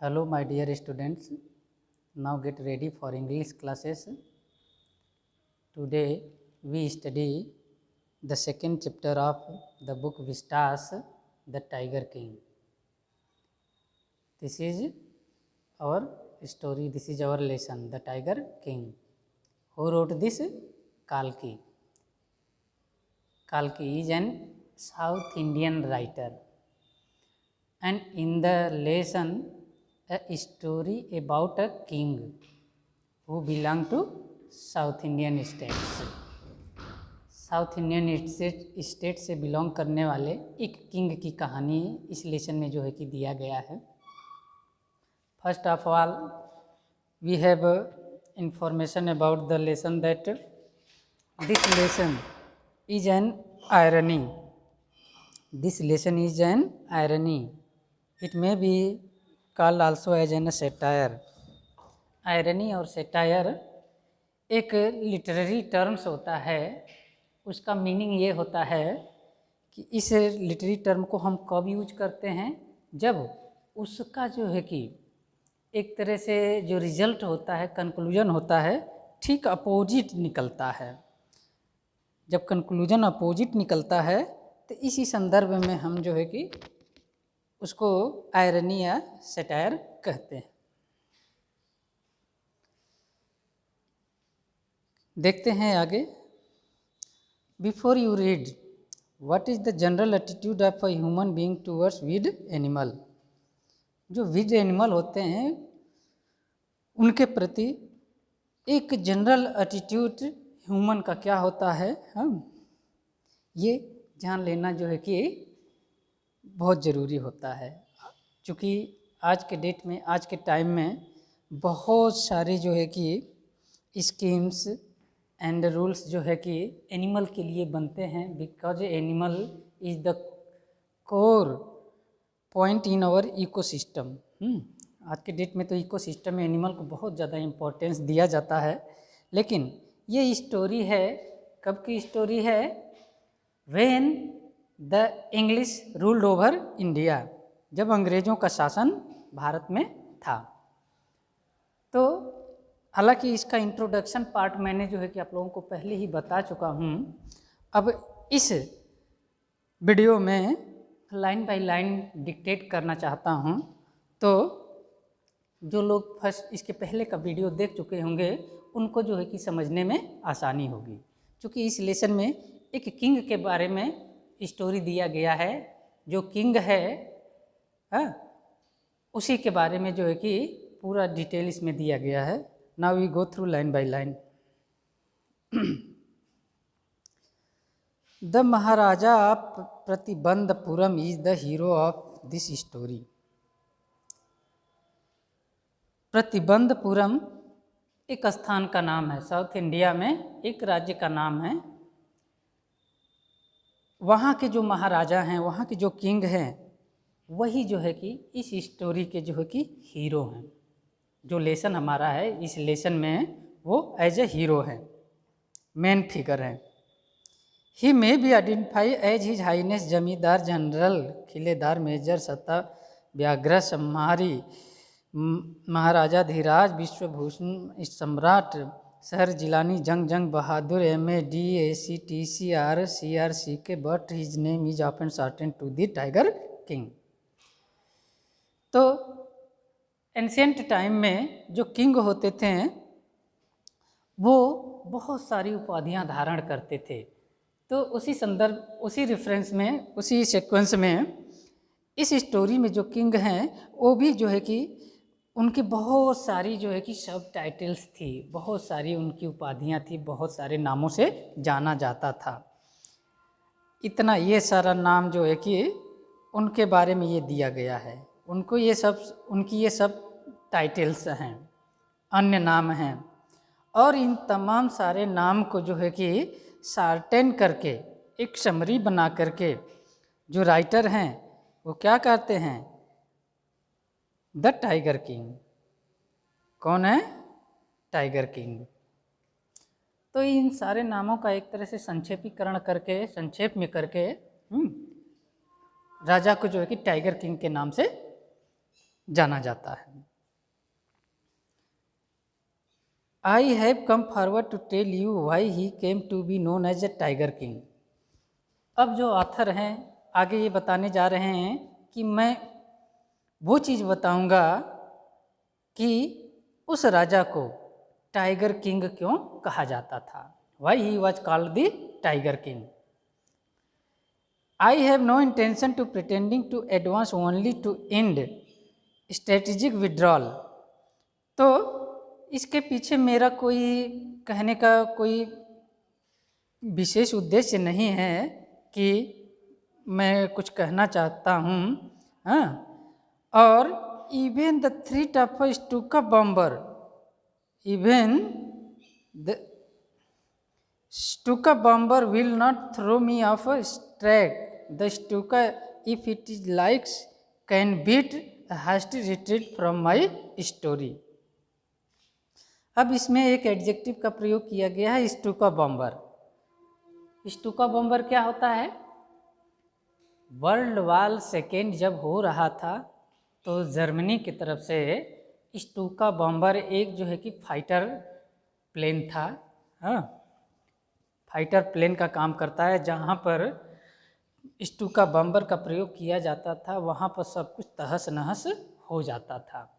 Hello my dear students, now get ready for English classes. Today we study the second chapter of the book Vistas, the Tiger King. This is our story, this is our lesson, the Tiger King. Who wrote this? Kalki. Kalki is an South Indian writer, and in the lesson a story about a king who belong to south Indian states. South Indian state से belong करने वाले एक king की कहानी इस lesson में जो है कि दिया गया है। First of all we have information about the lesson that this lesson is an irony. This lesson is an irony. It may be called also as an satire. Irony और सेटायर एक literary terms होता है। उसका meaning ये होता है कि इस लिटरेरी टर्म को हम कब यूज करते हैं, जब उसका जो है कि एक तरह से जो रिजल्ट होता है, कंक्लूजन होता है, ठीक अपोजिट निकलता है। जब कंक्लूजन अपोजिट निकलता है तो इसी संदर्भ में हम जो है कि उसको आयरनी या सेटायर कहते हैं। देखते हैं आगे। Before you read, what is the general attitude of a human being towards wild animal. जो विड एनिमल होते हैं उनके प्रति एक जनरल एटीट्यूड ह्यूमन का क्या होता है, हम ये जान लेना जो है कि बहुत ज़रूरी होता है। क्योंकि आज के डेट में, आज के टाइम में बहुत सारे जो है कि स्कीम्स एंड रूल्स जो है कि एनिमल के लिए बनते हैं, because animal is the core point in our ecosystem. आज के डेट में तो इकोसिस्टम में एनिमल को बहुत ज़्यादा इम्पोर्टेंस दिया जाता है। लेकिन ये स्टोरी है, कब की स्टोरी है? When the English ruled over India, जब अंग्रेज़ों का शासन भारत में था। तो हालांकि इसका इंट्रोडक्शन पार्ट मैंने जो है कि आप लोगों को पहले ही बता चुका हूँ। अब इस वीडियो में लाइन बाय लाइन डिक्टेट करना चाहता हूँ, तो जो लोग फर्स्ट इसके पहले का वीडियो देख चुके होंगे उनको जो है कि समझने में आसानी होगी। क्योंकि इस लेसन में एक किंग के बारे में स्टोरी दिया गया है। जो किंग है उसी के बारे में जो है कि पूरा डिटेल इसमें दिया गया है। Now we go through line by line. The Maharaja of Pratibandhapuram is the hero of this story. Pratibandapuram एक स्थान का नाम है, साउथ इंडिया में एक राज्य का नाम है। वहाँ के जो महाराजा हैं, वहाँ के जो किंग हैं, वही जो है कि इस स्टोरी के जो है कि हीरो हैं। जो लेसन हमारा है, इस लेसन में वो एज ए हीरो है, मेन फिगर है। He may be identified as his highness Zamindar general Khiledar major Sata Vyaghra सम्हारी महाराजा धीराज विश्वभूषण सम्राट शहर Jilani Jung Jung Bahadur MAD ACT CR के but his name is often shorten to the tiger king. तो एंशिएंट टाइम में जो किंग होते थे वो बहुत सारी उपाधियां धारण करते थे। तो उसी संदर्भ, उसी रेफरेंस में, उसी सीक्वेंस में इस स्टोरी में जो किंग हैं वो भी जो है कि उनकी बहुत सारी जो है कि सब टाइटल्स थी, बहुत सारी उनकी उपाधियां थी, बहुत सारे नामों से जाना जाता था। इतना ये सारा नाम जो है कि उनके बारे में ये दिया गया है। उनको ये सब, उनकी ये सब टाइटल्स हैं, अन्य नाम हैं। और इन तमाम सारे नाम को जो है कि शार्टेन करके एक समरी बना करके जो राइटर हैं वो क्या कहते हैं? The tiger king. कौन है? Tiger king. तो इन सारे नामों का एक तरह से संक्षेपीकरण करके, संक्षेप में करके राजा को जो है कि टाइगर किंग के नाम से जाना जाता है। I have come forward to tell you why he came to be known as a tiger king. अब जो ऑथर हैं आगे ये बताने जा रहे हैं कि मैं वो चीज़ बताऊंगा कि उस राजा को टाइगर किंग क्यों कहा जाता था, why he was called the tiger king. I have no intention to pretending to advance only to and strategic withdrawal. तो इसके पीछे मेरा कोई कहने का कोई विशेष उद्देश्य नहीं है कि मैं कुछ कहना चाहता हूँ, हाँ। और even the threat of a Stuka bomber, even the Stuka bomber will not throw me off a track, the Stuka if it is likes can beat hasty retreat from my story. अब इसमें एक adjective का प्रयोग किया गया है, स्टूका bomber. स्टूका bomber क्या होता है? वर्ल्ड वॉर सेकेंड जब हो रहा था तो जर्मनी की तरफ से स्टूका बॉम्बर एक जो है कि फाइटर प्लेन था, हाँ, फाइटर प्लेन का काम करता है। जहाँ पर स्टूका बॉम्बर का प्रयोग किया जाता था वहाँ पर सब कुछ तहस नहस हो जाता था।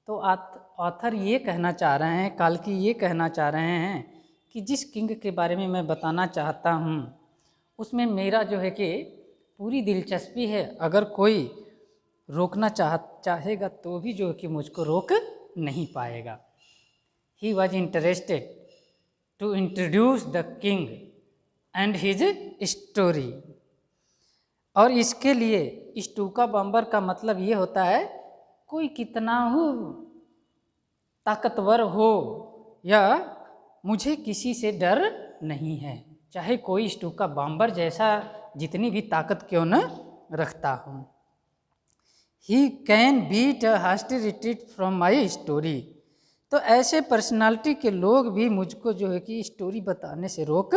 तो ऑथर ये कहना चाह रहे हैं, काल्की ये कहना चाह रहे हैं कि जिस किंग के बारे में मैं बताना चाहता हूँ उसमें मेरा जो है कि पूरी दिलचस्पी है। अगर कोई रोकना चाहेगा तो भी जो है कि मुझको रोक नहीं पाएगा। He was interested to introduce the king and his story. और इसके लिए स्टूका बॉम्बर का मतलब ये होता है कोई कितना हो ताकतवर हो या मुझे किसी से डर नहीं है, चाहे कोई स्टूका बॉम्बर जैसा जितनी भी ताकत क्यों न रखता हूँ। He can beat a hasty retreat from my story. तो ऐसे पर्सनालिटी के लोग भी मुझको जो है कि स्टोरी बताने से रोक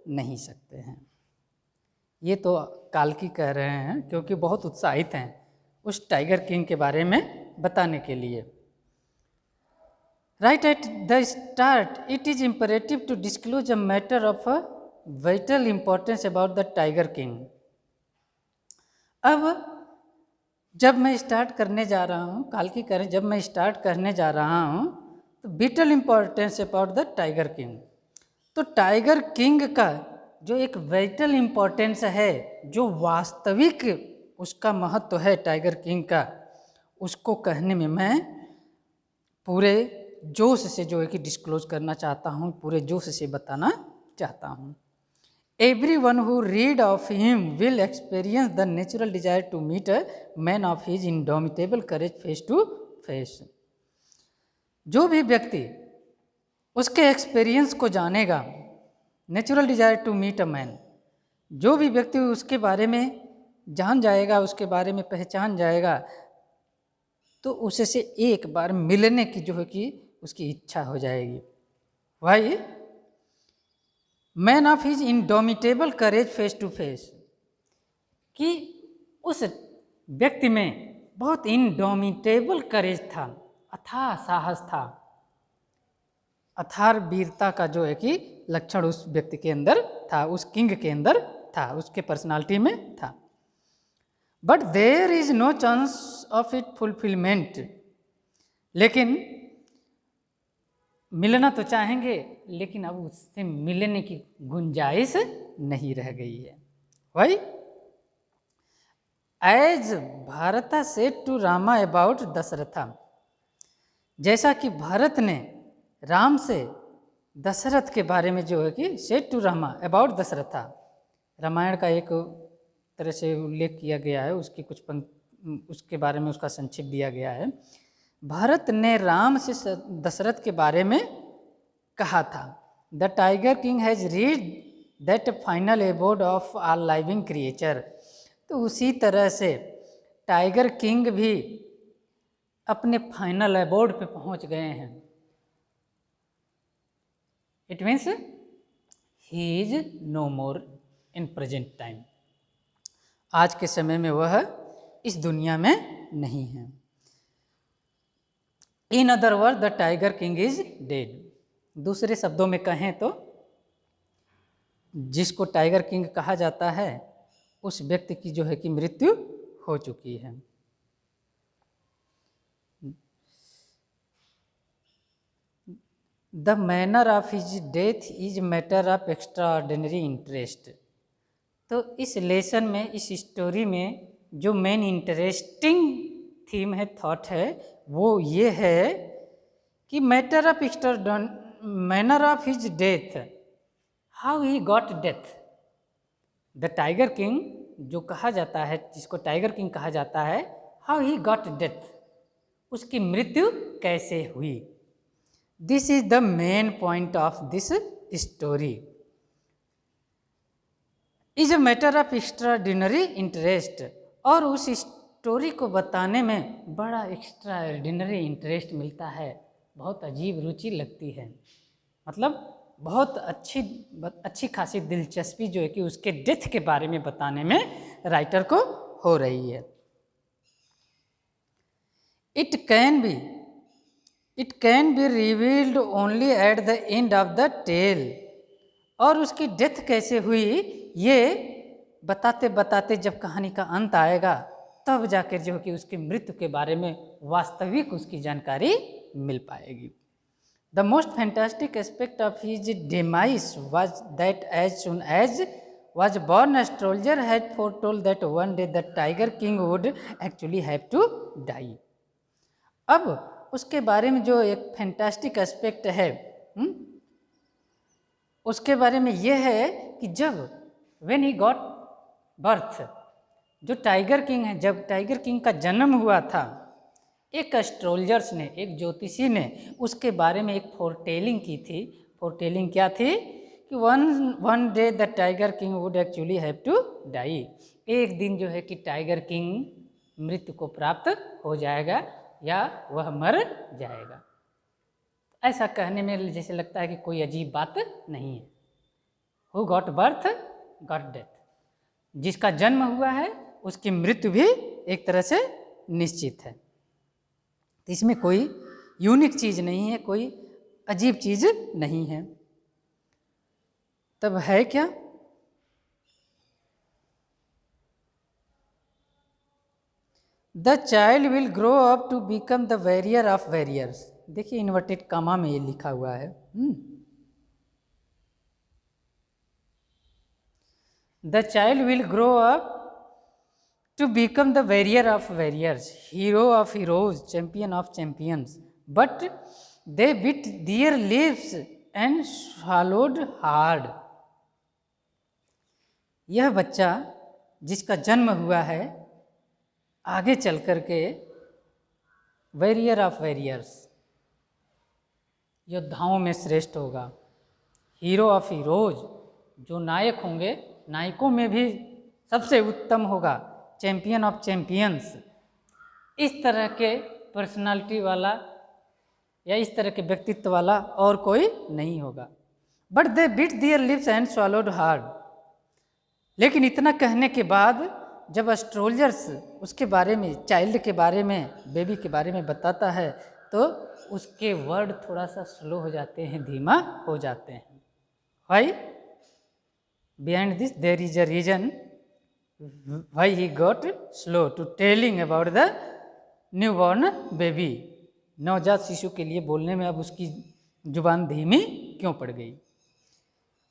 नहीं सकते हैं। ये तो काल्की कह रहे हैं क्योंकि बहुत उत्साहित हैं उस टाइगर किंग के बारे में बताने के लिए। Right at the start it is imperative to disclose a matter of a vital importance about the tiger king. अब जब मैं स्टार्ट करने जा रहा हूँ, काल्की करें, जब मैं स्टार्ट करने जा रहा हूँ तो whittle importance about the tiger king. तो टाइगर किंग का जो एक वाइटल इम्पोर्टेंस है, जो वास्तविक उसका महत्व है टाइगर किंग का, उसको कहने में मैं पूरे जोश से जो है कि डिस्क्लोज करना चाहता हूँ, पूरे जोश से बताना चाहता हूँ। Everyone who read of him will experience the natural desire to meet a man of his indomitable courage face to face। जो भी व्यक्ति उसके एक्सपीरियंस को जानेगा, natural desire to meet a man, जो भी व्यक्ति उसके बारे में जान जाएगा, उसके बारे में पहचान जाएगा, तो उससे एक बार मिलने की जो है कि उसकी इच्छा हो जाएगी। भाई man of his indomitable courage face to face, कि उस व्यक्ति में बहुत इंडोमिटेबल करेज था, अथाह साहस था, अथार वीरता का जो है कि लक्षण उस व्यक्ति के अंदर था, उस किंग के अंदर था, उसके पर्सनालिटी में था। But there is no chance of it fulfilment, लेकिन मिलना तो चाहेंगे लेकिन अब उससे मिलने की गुंजाइश नहीं रह गई है। भाई as Bharat said to Rama about Dasharatha, जैसा कि भारत ने राम से दशरथ के बारे में जो है कि said to Rama about Dasharatha, Ramayana का एक तरह से उल्लेख किया गया है, उसकी कुछ उसके बारे में उसका संक्षिप्त दिया गया है। भारत ने राम से दशरथ के बारे में कहा था, the tiger king has read that final abode of all living creature. तो उसी तरह से टाइगर किंग भी अपने फाइनल एबोर्ड पे पहुंच गए हैं। It means he is no more in present time, आज के समय में वह इस दुनिया में नहीं है। In other word the tiger king is dead. दूसरे शब्दों में कहें तो जिसको टाइगर किंग कहा जाता है उस व्यक्ति की जो है कि मृत्यु हो चुकी है। The manner of his death is matter of extra ordinary interest. तो इस लेसन में, इस स्टोरी में जो मेन इंटरेस्टिंग थीम है, थॉट है, वो ये है कि matter of manner of his death, how he got death. The tiger king जो कहा जाता है, जिसको टाइगर किंग कहा जाता है, हाउ ही गॉट डेथ, उसकी मृत्यु कैसे हुई। This is the main point of this story, is a matter of extraordinary interest. और उस स्टोरी को बताने में बड़ा एक्स्ट्राऑर्डिनरी इंटरेस्ट मिलता है, बहुत अजीब रुचि लगती है, मतलब बहुत अच्छी खासी दिलचस्पी जो है कि उसके डेथ के बारे में बताने में राइटर को हो रही है। It can be revealed only at the end of the tale. और उसकी डेथ कैसे हुई ये बताते बताते जब कहानी का अंत आएगा तब जाकर जो कि उसकी मृत्यु के बारे में वास्तविक उसकी जानकारी मिल पाएगी। The most fantastic aspect of his demise was that as soon as was born astrologer had foretold that one day the tiger king would actually have to die। अब उसके बारे में जो एक फैंटास्टिक एस्पेक्ट है उसके बारे में यह है कि जब व्हेन ही गॉट बर्थ, जो टाइगर किंग है, जब टाइगर किंग का जन्म हुआ था, एक एस्ट्रोलजर्स ने, एक ज्योतिषी ने उसके बारे में एक फोरटेलिंग की थी। फोरटेलिंग क्या थी कि one day the tiger king would actually have to die. एक दिन जो है कि टाइगर किंग मृत्यु को प्राप्त हो जाएगा या वह मर जाएगा। ऐसा कहने में जैसे लगता है कि कोई अजीब बात नहीं है। Who got birth got death, जिसका जन्म हुआ है उसकी मृत्यु भी एक तरह से निश्चित है। इसमें कोई यूनिक चीज़ नहीं है, कोई अजीब चीज़ नहीं है। तब है क्या? The child will grow up to become the warrior of warriors. देखिए इन्वर्टेड कामा में ये लिखा हुआ है। The child will grow up to become the warrior of warriors, hero of heroes, champion of champions, but they bit their lips and swallowed hard। यह बच्चा जिसका जन्म हुआ है आगे चल कर के वॉरियर ऑफ वॉरियर्स, योद्धाओं में श्रेष्ठ होगा, हीरो ऑफ हीरोज, जो नायक होंगे नायकों में भी सबसे उत्तम होगा, चैंपियन ऑफ चैंपियंस, इस तरह के पर्सनालिटी वाला या इस तरह के व्यक्तित्व वाला और कोई नहीं होगा। But they bit there lips and swallowed hard. लेकिन इतना कहने के बाद जब एस्ट्रोलजर्स उसके बारे में, चाइल्ड के बारे में, बेबी के बारे में बताता है तो उसके वर्ड थोड़ा सा स्लो हो जाते हैं, धीमा हो जाते हैं। Why? Behind this there is a reason why he got slow to telling about the newborn baby। नवजात शिशु के लिए बोलने में अब उसकी जुबान धीमी क्यों पड़ गई?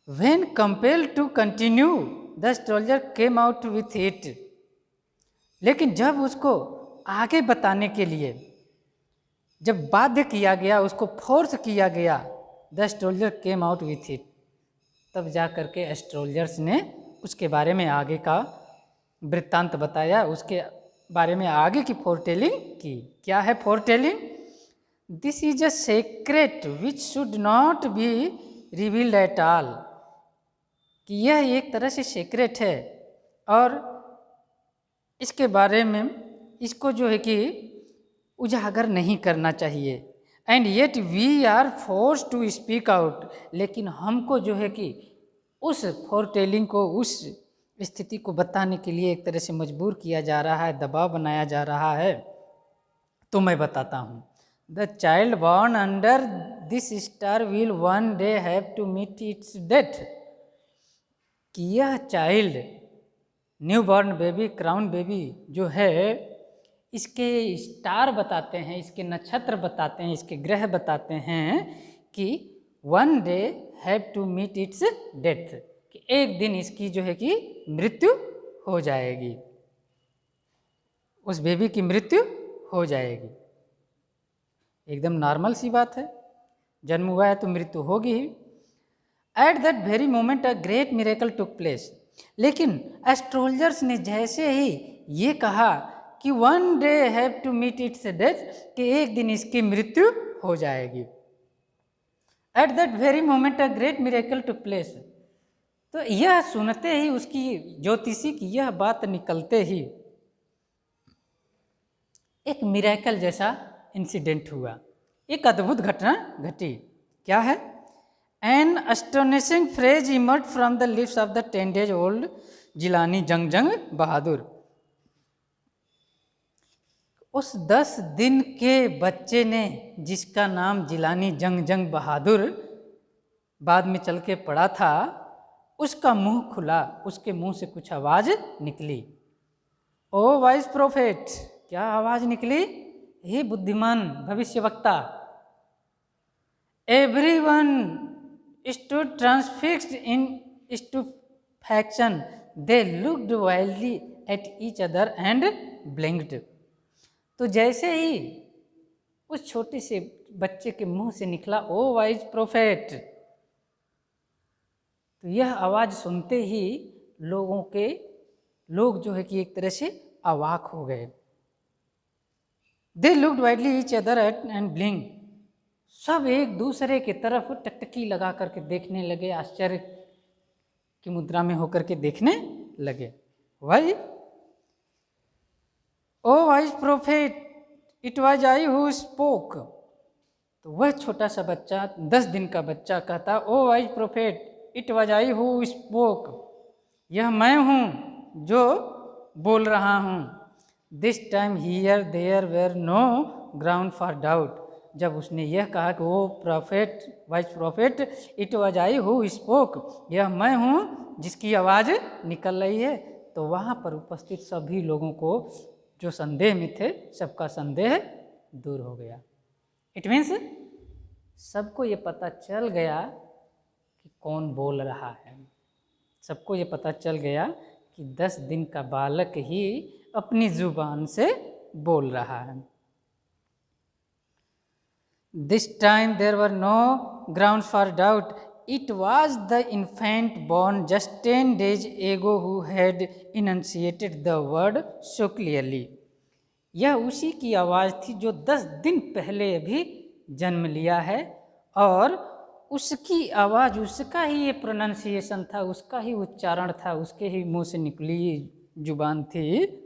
When compelled to continue, the astrologer came out with it। लेकिन जब उसको आगे बताने के लिए जब बाध्य किया गया, उसको फोर्स किया गया, the astrologer came out with it, तब जा करके एस्ट्रोलजर्स ने उसके बारे में आगे का वृत्तांत बताया, उसके बारे में आगे की फोरटेलिंग की। क्या है foretelling? This is a secret which should not be revealed at all, कि यह एक तरह से सीक्रेट है और इसके बारे में इसको जो है कि उजागर नहीं करना चाहिए। And yet we are force to speak out, लेकिन हमको जो है कि उस फोरटेलिंग को, उस स्थिति को बताने के लिए एक तरह से मजबूर किया जा रहा है, दबाव बनाया जा रहा है। तो मैं बताता हूँ। The child born under this star will one day have to meet its death, कि यह child new born baby, crown baby जो है, इसके स्टार बताते हैं, इसके नक्षत्र बताते हैं, इसके ग्रह बताते हैं कि one day have to meet its death, कि एक दिन इसकी जो है कि मृत्यु हो जाएगी, उस बेबी की मृत्यु हो जाएगी। एकदम नॉर्मल सी बात है, जन्म हुआ है तो मृत्यु होगी ही। At that very moment a great miracle took place, लेकिन एस्ट्रोलजर्स ने जैसे ही ये कहा कि one day have to meet its death, कि एक दिन इसकी मृत्यु हो जाएगी, at that very moment a great miracle took place, तो यह सुनते ही उसकी ज्योतिषी की यह बात निकलते ही एक मिरेकल जैसा इंसिडेंट हुआ, एक अद्भुत घटना घटी। क्या है? An astonishing phrase emerge from the lips of the 10 days old Jilani Jung Bahadur. उस 10 दिन के बच्चे ने, जिसका नाम जिलानी जंग बहादुर बाद में चल के पड़ा था, उसका मुंह खुला, उसके मुंह से कुछ आवाज निकली। ओ वाइस प्रोफेट, क्या आवाज निकली? हे बुद्धिमान भविष्यवक्ता। Everyone stood transfixed in stupefaction, they looked wildly at each other and blinked. तो जैसे ही उस छोटे से बच्चे के मुंह से निकला ओ वाइज प्रोफेट, तो यह आवाज सुनते ही लोग जो है कि एक तरह से अवाक हो गए। They looked widely each other and blink, सब एक दूसरे की तरफ टकटकी लगा करके देखने लगे, आश्चर्य की मुद्रा में होकर के देखने लगे। Why? O wise prophet, it was I who spoke. तो वह छोटा सा बच्चा, 10 दिन का बच्चा कहता, O wise prophet, it was I who spoke, यह मैं हूँ जो बोल रहा हूँ। This time here there were no ground for doubt. जब उसने यह कहा कि वो prophet, wise prophet, it was I who spoke, यह मैं हूँ जिसकी आवाज़ निकल रही है, तो वहाँ पर उपस्थित सभी लोगों को जो संदेह में थे, सबका संदेह दूर हो गया। इट मीन्स सबको ये पता चल गया कि कौन बोल रहा है, सबको ये पता चल गया कि 10 दिन का बालक ही अपनी जुबान से बोल रहा है। This time there were no ground for doubt, it was the infant born just 10 days ago who had enunciated the word so clearly. यह उसी की आवाज़ थी जो 10 दिन पहले अभी जन्म लिया है, और उसकी आवाज़, उसका ही ये प्रोनाउंसिएशन था, उसका ही उच्चारण था, उसके ही मुंह से निकली जुबान थी।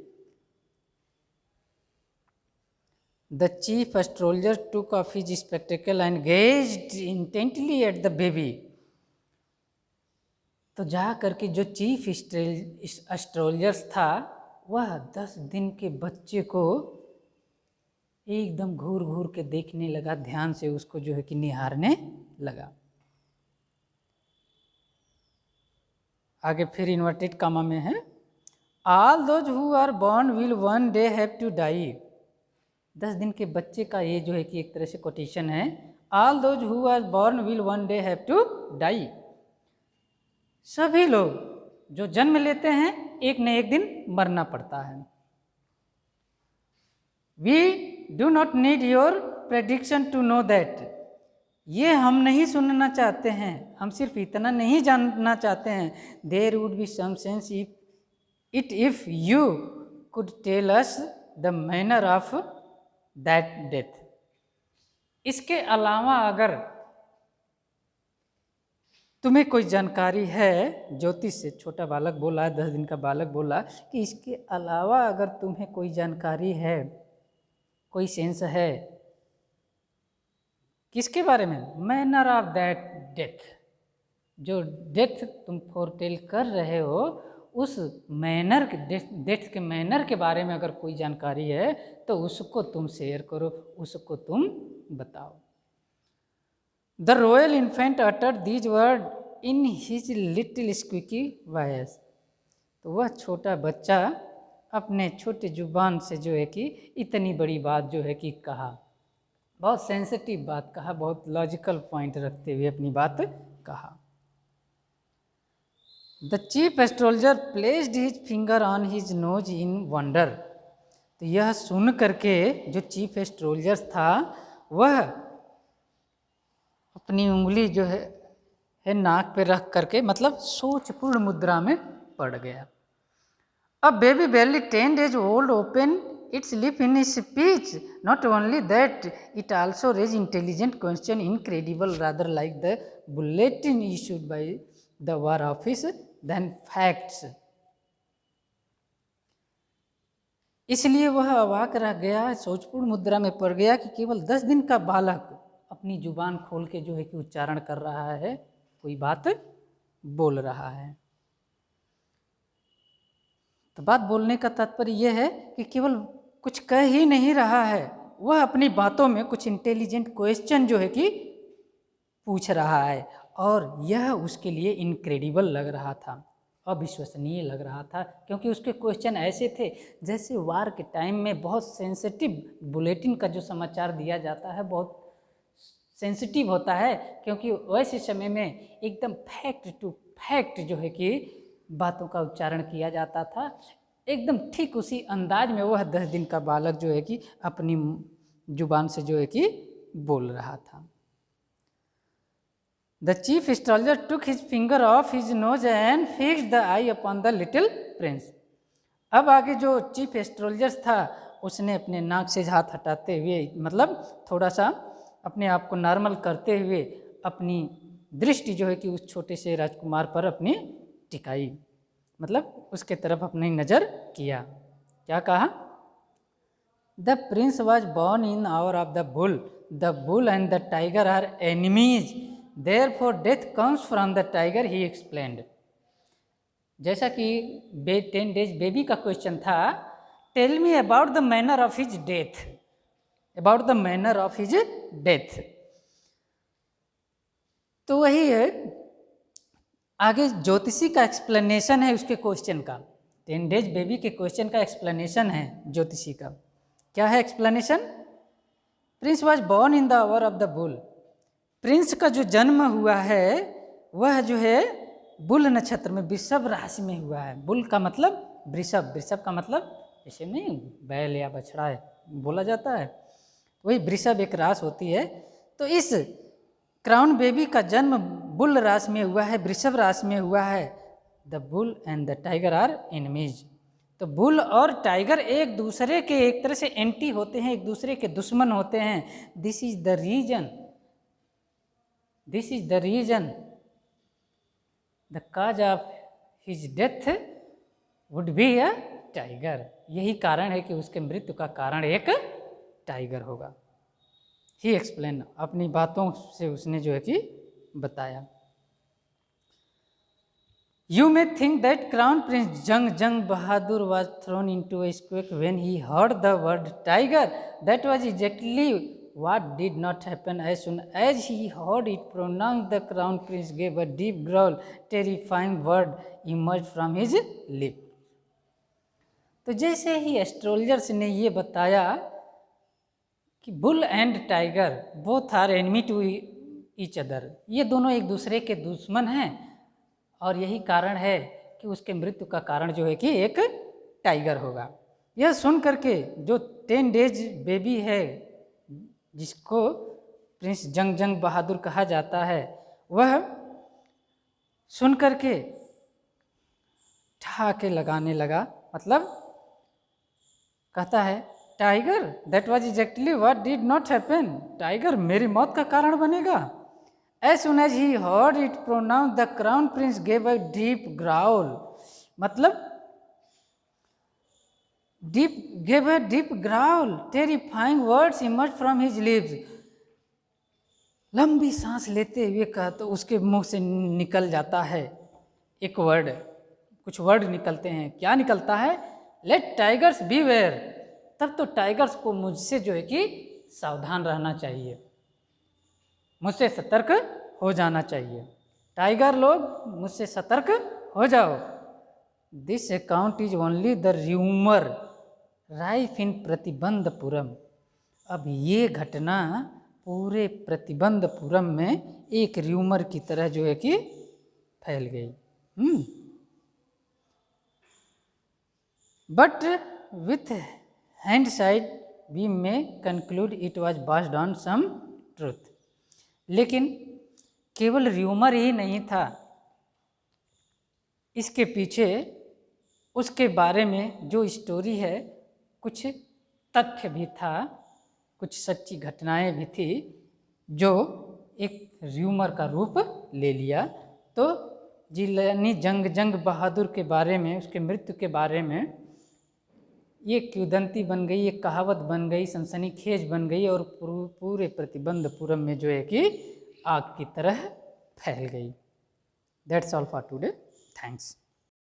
The chief astrologer took off his spectacle and gazed intently at the baby. तो जा करके जो चीफ एस्ट्रोलॉजर था, वह 10 दिन के बच्चे को एकदम घूर घूर के देखने लगा, ध्यान से उसको जो है कि निहारने लगा। आगे फिर इन्वर्टेड कामा में है, all those who are born will one day have to die. 10 दिन के बच्चे का ये जो है कि एक तरह से कोटेशन है, all those who are born will one day have to die. सभी लोग जो जन्म लेते हैं एक न एक दिन मरना पड़ता है। We do not need your prediction to know that. ये हम नहीं सुनना चाहते हैं, हम सिर्फ इतना नहीं जानना चाहते हैं, there would be some sense if you could tell us the manner of that death. इसके अलावा अगर तुम्हें कोई जानकारी है, ज्योतिष से छोटा बालक बोला, 10 दिन का बालक बोला कि इसके अलावा अगर तुम्हें कोई जानकारी है, कोई सेंस है, किसके बारे में? मैनर ऑफ दैट डेथ, जो डेथ तुम फोरटेल कर रहे हो, उस मैनर के डेथ के मैनर के बारे में अगर कोई जानकारी है तो उसको तुम शेयर करो, उसको तुम बताओ। The royal infant uttered these word in his little squeaky voice. तो वह छोटा बच्चा अपने छोटे जुबान से जो है कि इतनी बड़ी बात जो है कि कहा, बहुत सेंसिटिव बात कहा, बहुत लॉजिकल पॉइंट रखते हुए अपनी बात कहा। The chief astrologer placed his finger on his nose in wonder. तो यह सुन करके जो चीफ एस्ट्रोलॉजर था वह अपनी उंगली जो है नाक पे रख करके मतलब सोचपूर्ण मुद्रा में पड़ गया। A baby barely 10 days old opened its lip in speech. Not only that, it also raised intelligent question, incredible, rather like the bulletin issued by the War Office than facts. इसलिए वह अवाक रह गया, सोचपूर्ण मुद्रा में पड़ गया कि केवल 10 दिन का बालक अपनी जुबान खोल के जो है कि उच्चारण कर रहा है, कोई बात बोल रहा है। तो बात बोलने का तात्पर्य यह है कि केवल कुछ कह ही नहीं रहा है, वह अपनी बातों में कुछ इंटेलिजेंट क्वेश्चन जो है कि पूछ रहा है, और यह उसके लिए इनक्रेडिबल लग रहा था, अविश्वसनीय लग रहा था, क्योंकि उसके क्वेश्चन ऐसे थे जैसे वार के टाइम में बहुत सेंसिटिव बुलेटिन का जो समाचार दिया जाता है बहुत सेंसिटिव होता है, क्योंकि वैसे समय में एकदम फैक्ट टू फैक्ट जो है कि बातों का उच्चारण किया जाता था। एकदम ठीक उसी अंदाज में वह 10 दिन का बालक जो है कि अपनी जुबान से जो है कि बोल रहा था। The chief astrologer took his finger of his nose and fixed the I upon the little Prince. अब आगे जो चीफ एस्ट्रोलॉजर था उसने अपने नाक से हाथ हटाते हुए मतलब थोड़ा सा अपने आप को नॉर्मल करते हुए अपनी दृष्टि जो है कि उस छोटे से राजकुमार पर अपनी टिकाई, मतलब उसके तरफ अपनी नज़र किया। क्या कहा? The prince was born in hour of the bull and the tiger are enemies, therefore death comes from the tiger, he explained. जैसा कि 10 डेज बेबी का क्वेश्चन था, tell me about the manner of his death, about the manner of his death. तो वही है आगे ज्योतिषी का एक्सप्लेनेशन है उसके क्वेश्चन का। 10 डेज बेबी के क्वेश्चन का एक्सप्लेनेशन है ज्योतिषी का। क्या है explanation? Prince was born in the our of the bull. Prince का जो जन्म हुआ है वह जो है बुल नक्षत्र में वृषभ राशि में हुआ है। बुल का मतलब वृषभ, वृषभ का मतलब ऐसे नहीं बैल या बछड़ा है बोला जाता है, वही वृषभ एक राशि होती है। तो इस क्राउन बेबी का जन्म बुल राशि में हुआ है, वृषभ राशि में हुआ है। The bull and the tiger are enemies. तो बुल और टाइगर एक दूसरे के एक तरह से एंटी होते हैं, एक दूसरे के दुश्मन होते हैं। This is the reason the cause of his death would be a tiger. यही कारण है कि उसके मृत्यु का कारण एक टाइगर होगा। ही एक्सप्लेन, अपनी बातों से उसने जो है कि बताया। You may think that Crown Prince Jung Bahadur was thrown into a squeak when he heard the word tiger. That was exactly what did not happen. As soon as he heard it pronounced, the Crown Prince gave a deep growl. Terrifying word emerged from his lip. तो जैसे ही एस्ट्रोलजर्स ने ये बताया कि bull and tiger both are enemy to each other, ये दोनों एक दूसरे के दुश्मन हैं, और यही कारण है कि उसके मृत्यु का कारण जो है कि एक टाइगर होगा। यह सुन करके जो 10 डेज बेबी है जिसको प्रिंस जंग बहादुर कहा जाता है, वह सुन करके ठहाके लगाने लगा। मतलब कहता है tiger, that was exactly what did not happen. Tiger मेरी मौत का कारण बनेगा। As soon as he heard it pronounced, the crown prince gave a deep growl. मतलब gave a deep growl. Terrifying words emerged from his lips. लंबी सांस लेते हुए कहा तो उसके मुंह से निकल जाता है एक वर्ड, कुछ वर्ड निकलते हैं। क्या निकलता है? Let tigers beware. तब तो टाइगर्स को मुझसे जो है कि सावधान रहना चाहिए, मुझसे सतर्क हो जाना चाहिए। टाइगर लोग मुझसे सतर्क हो जाओ। This account is only the rumour rife in Pratibandhapuram. अब ये घटना पूरे प्रतिबंधपुरम में एक र्यूमर की तरह जो है कि फैल गई। But with hindsight we may conclude it was based on some truth. लेकिन केवल र्यूमर ही नहीं था, इसके पीछे उसके बारे में जो स्टोरी है कुछ तथ्य भी था, कुछ सच्ची घटनाएं भी थी जो एक र्यूमर का रूप ले लिया। तो जिलानी जंग बहादुर के बारे में, उसके मृत्यु के बारे में ये किंवदंती बन गई, एक कहावत बन गई, सनसनीखेज बन गई और पूरे प्रतिबंधपुरम में जो है कि आग की तरह फैल गई। That's all for today. Thanks.